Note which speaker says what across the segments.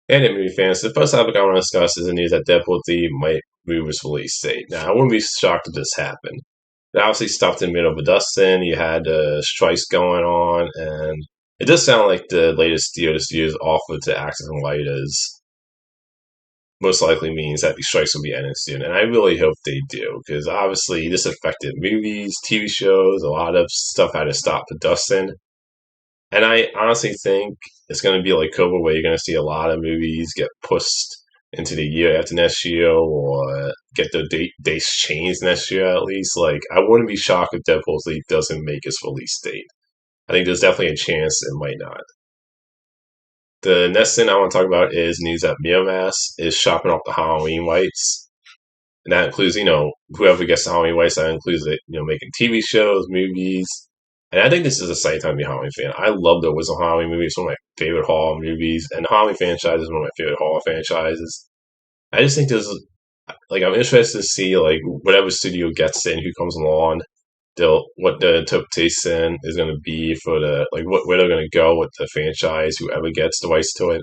Speaker 1: And movie fans, the first topic I want to discuss is the news that Deadpool 3 might move its release date. Now, I wouldn't be shocked if this happened. It obviously stopped in the middle of a Dustin. You had strikes going on, and it does sound like the latest deal the studios offered to actors and writers most likely means that these strikes will be ending soon. And I really hope they do, because obviously this affected movies, TV shows, a lot of stuff had to stop for Dustin. And I honestly think it's going to be like COVID, where you're going to see a lot of movies get pushed into the year after next year, or get the dates changed next year at least. Like, I wouldn't be shocked if Deadpool 3 doesn't make its release date. I think there's definitely a chance it might not. The next thing I want to talk about is news that Miramax is shopping off the Halloween rights. And that includes, whoever gets the Halloween rights, that includes, making TV shows, movies. And I think this is a exciting time to be a Halloween fan. I love the original Halloween movie. It's one of my favorite horror movies. And the Halloween franchise is one of my favorite horror franchises. I just think I'm interested to see, like, whatever studio gets in, who comes along, what the interpretation is going to be for where they're going to go with the franchise, whoever gets the rights to it.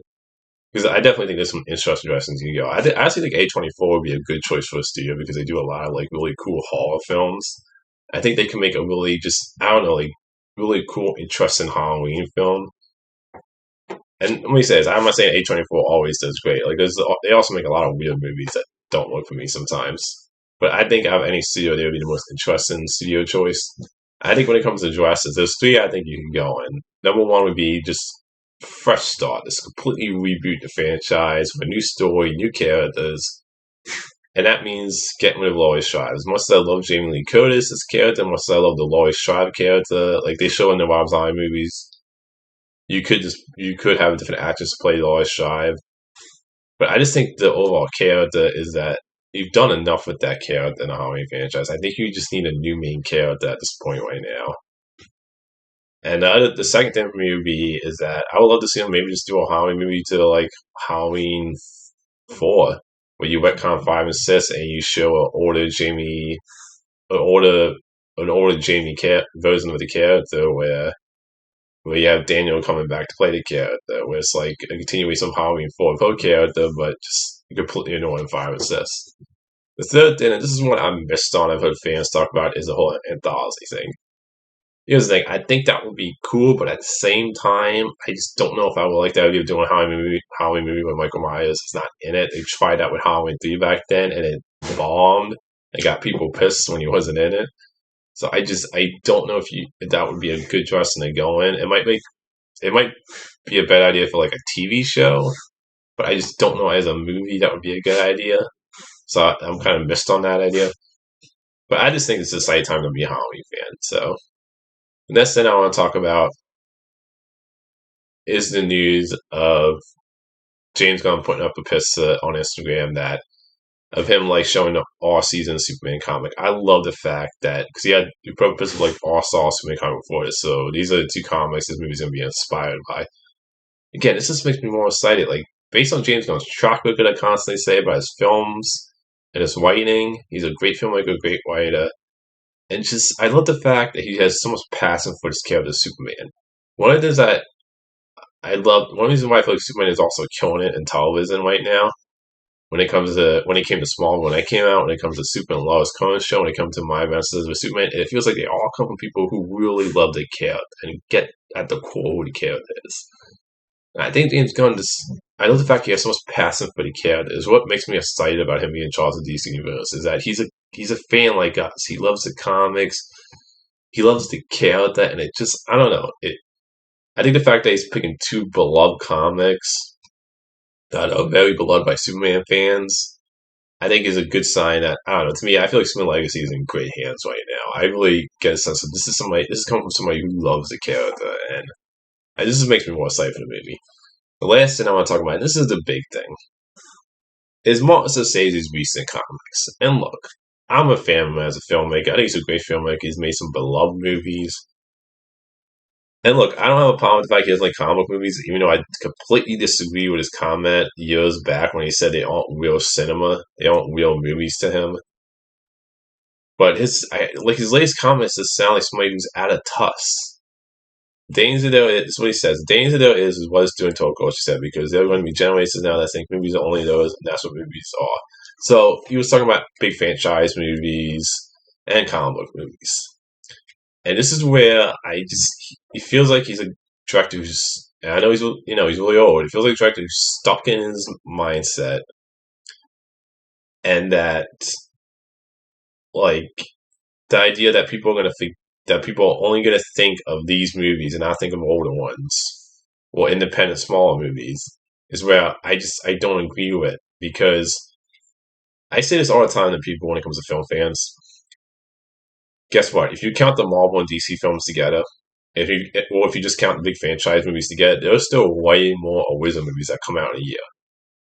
Speaker 1: Because I definitely think there's some interesting directions you can go. I actually think A24 would be a good choice for a studio, because they do a lot of like really cool horror films. I think they can make a really really cool, interesting Halloween film. And let me say this: I'm not saying A24 always does great. Like, they also make a lot of weird movies that don't work for me sometimes. But I think out of any studio, they would be the most interesting studio choice. I think when it comes to dresses, there's three I think you can go in. Number one would be just fresh start. Just completely reboot the franchise with a new story, new characters. And that means getting rid of Laurie Stride. As much as I love Jamie Lee Curtis as character, as much as I love the Laurie Stride character, like they show in the Rob Zombie movies, you could have a different actress play Laurie Stride. But I just think the overall character is that you've done enough with that character in the Halloween franchise. I think you just need a new main character at this point right now. And the second thing for me would be is that I would love to see them maybe just do a Halloween movie to like Halloween 4, where you retcon 5 and 6 and you show an older Jamie version of the character, where you have Daniel coming back to play the character, where it's like a continuation of Halloween 4 of her character, but just completely annoying 5 and 6. The third thing, and this is one I missed on, I've heard fans talk about, is the whole anthology thing. Here's the thing: I think that would be cool, but at the same time, I just don't know if I would like the idea of doing a Halloween movie with Michael Myers is not in it. They tried that with Halloween 3 back then, and it bombed and got people pissed when he wasn't in it. So I don't know if that would be a good direction to go in. It might be a bad idea for like a TV show, but I just don't know as a movie that would be a good idea. So I'm kind of missed on that idea. But I just think it's a exciting time to be a Halloween fan. So the next thing I want to talk about is the news of James Gunn putting up a picture on Instagram that of him like showing the all season Superman comic. I love the fact that because he had the purpose of like all saw Superman comic before this, so these are the two comics this movie's gonna be inspired by. Again, this just makes me more excited. Like, based on James Gunn's track record, I constantly say about his films and his writing, he's a great filmmaker, a great writer. And just, I love the fact that he has so much passion for this character of Superman. One of the things that one reason why I feel like Superman is also killing it in television right now, when it came to Smallville, when it came out, when it comes to Superman, Lois Cohen's show, when it comes to My Adventures with Superman, it feels like they all come from people who really love the character and get at the core who the character is. And I think James Gunn I love the fact he has so much passion for the character. Is what makes me excited about him being in charge of the DC Universe. Is that he's a fan like us. He loves the comics. He loves the character, and it just, I don't know. I think the fact that he's picking two beloved comics that are very beloved by Superman fans, I think is a good sign that, I don't know, to me, I feel like Superman Legacy is in great hands right now. I really get a sense of this is coming from somebody who loves the character, and this just makes me more excited for the movie. The last thing I want to talk about, and this is the big thing, is Martin Scorsese's recent comics. And look, I'm a fan of him as a filmmaker. I think he's a great filmmaker. He's made some beloved movies. And look, I don't have a problem with the fact he doesn't like comic movies, even though I completely disagree with his comment years back when he said they aren't real cinema, they aren't real movies to him. But his latest comments just sound like somebody who's out of touch. danger there is what he says. Danger there is what it's doing to our culture, he said, because there are going to be generations now that think movies are only those, and that's what movies are. So he was talking about big franchise movies and comic book movies. And this is where he feels like he's a director who's, and I know he's really old. He feels like a director who's stuck in his mindset, and that like the idea that people are going to think that people are only going to think of these movies and not think of older ones or independent smaller movies is where I don't agree with, because I say this all the time to people when it comes to film fans. Guess what? If you count the Marvel and DC films together, if you just count the big franchise movies together, there's still way more original movies that come out in a year.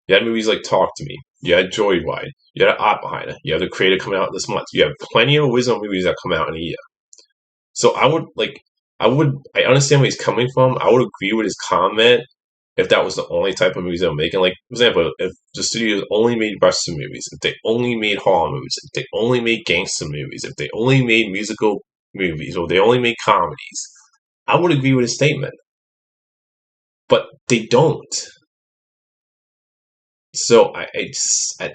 Speaker 1: You had movies like Talk to Me. You had Joyride. You had Oppenheimer. You have The Creator coming out this month. You have plenty of original movies that come out in a year. So I understand where he's coming from. I would agree with his comment if that was the only type of movies they were making. Like, for example, if the studios only made Western movies, if they only made horror movies, if they only made gangster movies, if they only made musical movies, or they only made comedies, I would agree with his statement. But they don't. So I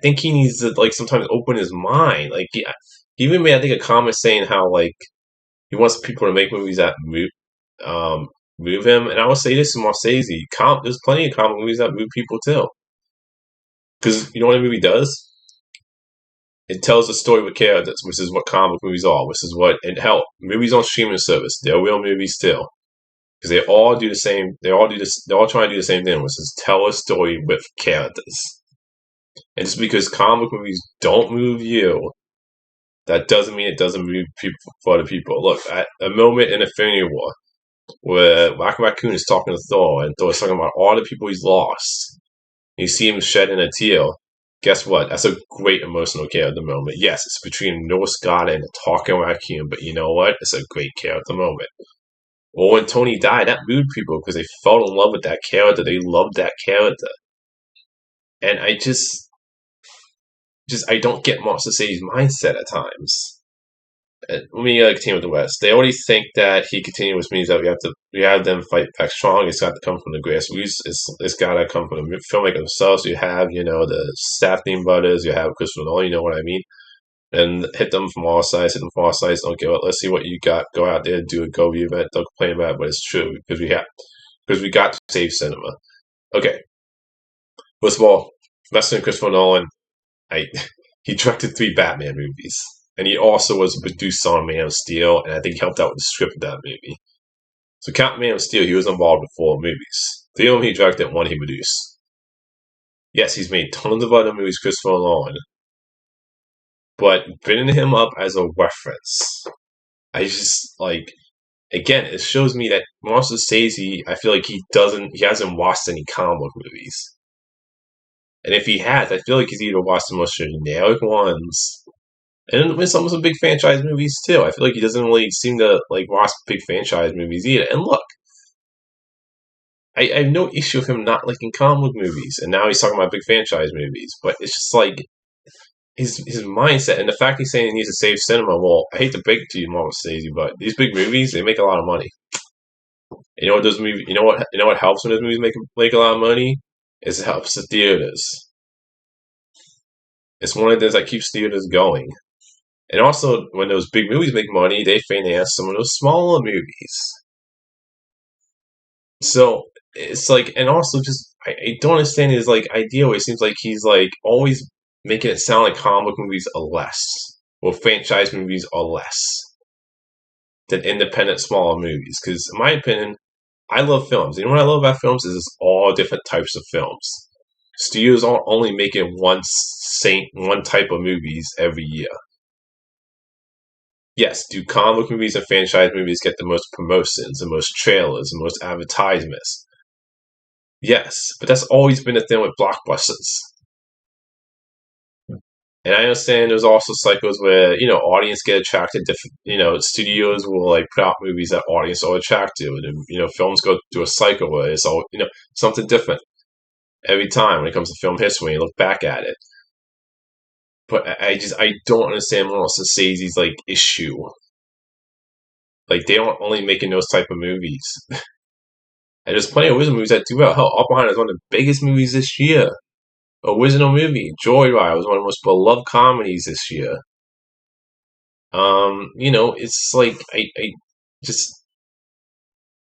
Speaker 1: think he needs to like sometimes open his mind. Like he even made, I think, a comment saying how like he wants people to make movies that move him. And I would say this to Scorsese: there's plenty of comic movies that move people too. Because you know what a movie does? It tells a story with characters, which is what comic movies are. Which is what, and hell, movies on streaming service, they're real movies too. Because they all do the same. They all do this. They're all trying to do the same thing, which is tell a story with characters. And just because comic movies don't move you, that doesn't mean it doesn't move people for other people. Look, at a moment in Infinity War where Rocket Raccoon is talking to Thor, and Thor's talking about all the people he's lost. You see him shedding a tear. Guess what? That's a great emotional character moment. Yes, it's between Norse God and a talking raccoon, but you know what? It's a great character moment. Or when Tony died, that moved people because they fell in love with that character. They loved that character. And I don't get Mark Scorsese's mindset at times. Let me continue with the West. They already think that he continues, which means that we have them fight back strong. It's got to come from the grassroots. It's got to come from the filmmaker themselves. You have the Safdie brothers. You have Christopher Nolan. You know what I mean? And hit them from all sides. Hit them from all sides. Don't give up. Let's see what you got. Go out there, do a go-view event. Don't complain about it, but it's true because we got to save cinema. Okay. First of all, Western Christopher Nolan. He directed 3 Batman movies. And he also was a producer on Man of Steel, and I think he helped out with the script of that movie. So count Man of Steel, he was involved with 4 movies. 3 of them he directed, 1 he produced. Yes, he's made tons of other movies, Christopher Nolan. But bringing him up as a reference, I just, again, it shows me that Martin Scorsese, I feel like he hasn't watched any comic book movies. And if he has, I feel like he's either watched the most generic ones, and with some big franchise movies too. I feel like he doesn't really seem to watch big franchise movies either. And look, I have no issue with him not liking comic movies, and now he's talking about big franchise movies. But it's just like his mindset, and the fact he's saying he needs to save cinema. Well, I hate to break it to you, Marvel Stacey, but these big movies, they make a lot of money. You know what those movies? You know what helps when those movies make a lot of money? Is it helps the theaters. It's one of the things that keeps theaters going. And also, when those big movies make money, they finance some of those smaller movies. So it's and also just I don't understand his idea. Where it seems like he's always making it sound like comic book movies are less, or franchise movies are less than independent smaller movies. Because in my opinion, I love films. You know what I love about films is it's all different types of films. Studios aren't only making one type of movies every year. Yes, do comic book movies and franchise movies get the most promotions, the most trailers, the most advertisements? Yes, but that's always been the thing with blockbusters. And I understand there's also cycles where, audience get attracted to, studios will put out movies that audience are attracted to. And, films go through a cycle where it's all, something different every time when it comes to film history and you look back at it. But I don't understand Martin Scorsese's issue Like they don't only making those type of movies. And there's plenty of original movies that do well. Hell, Oppenheimer is one of the biggest movies this year. Original movie. Joyride was one of the most beloved comedies this year. It's like just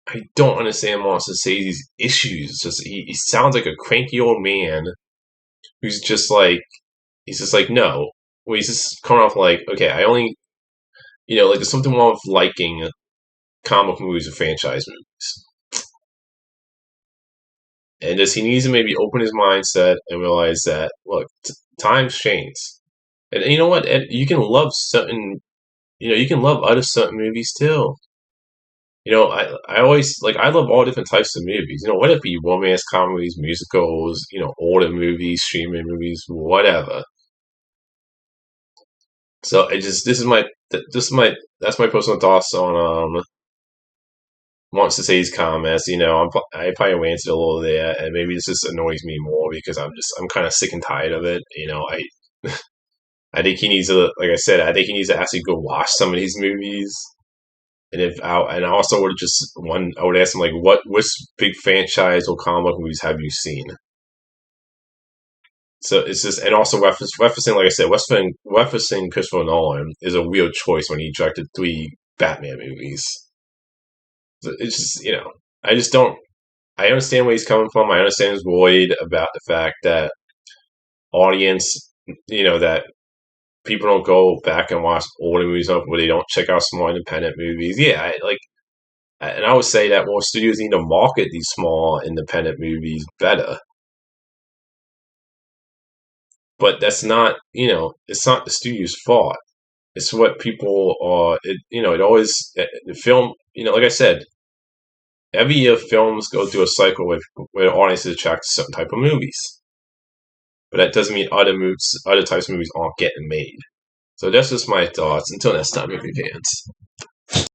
Speaker 1: I don't understand Martin Scorsese's issues. Just he sounds like a cranky old man who's just like he's just like no. Well, he's just coming off like okay, I only like there's something wrong with liking comic movies or franchise movies. And just he needs to maybe open his mindset and realize that look, times change. And you know what? And you can love certain, you can love other certain movies too. I always like I love all different types of movies. Whether it be romance comedies, musicals, older movies, streaming movies, whatever. So I just that's my personal thoughts on wants to say his comments. I probably ranted a little there, and maybe this just annoys me more because I'm kind of sick and tired of it. I think he needs to, like I said, I think he needs to actually go watch some of these movies. And I also would just I would ask him like, which big franchise or comic movies have you seen? So it's just, and also referencing, like I said, referencing Christopher Nolan is a weird choice when he directed 3 Batman movies. So it's just, I just don't. I understand where he's coming from. I understand he's worried about the fact that audience, that people don't go back and watch older movies where they don't check out small independent movies. Yeah, and I would say that more studios need to market these small independent movies better. But that's not, it's not the studio's fault. It's what people are. It always the film. Like I said, every year films go through a cycle where audiences attract to certain type of movies. But that doesn't mean other types of movies aren't getting made. So that's just my thoughts. Until next time, movie fans.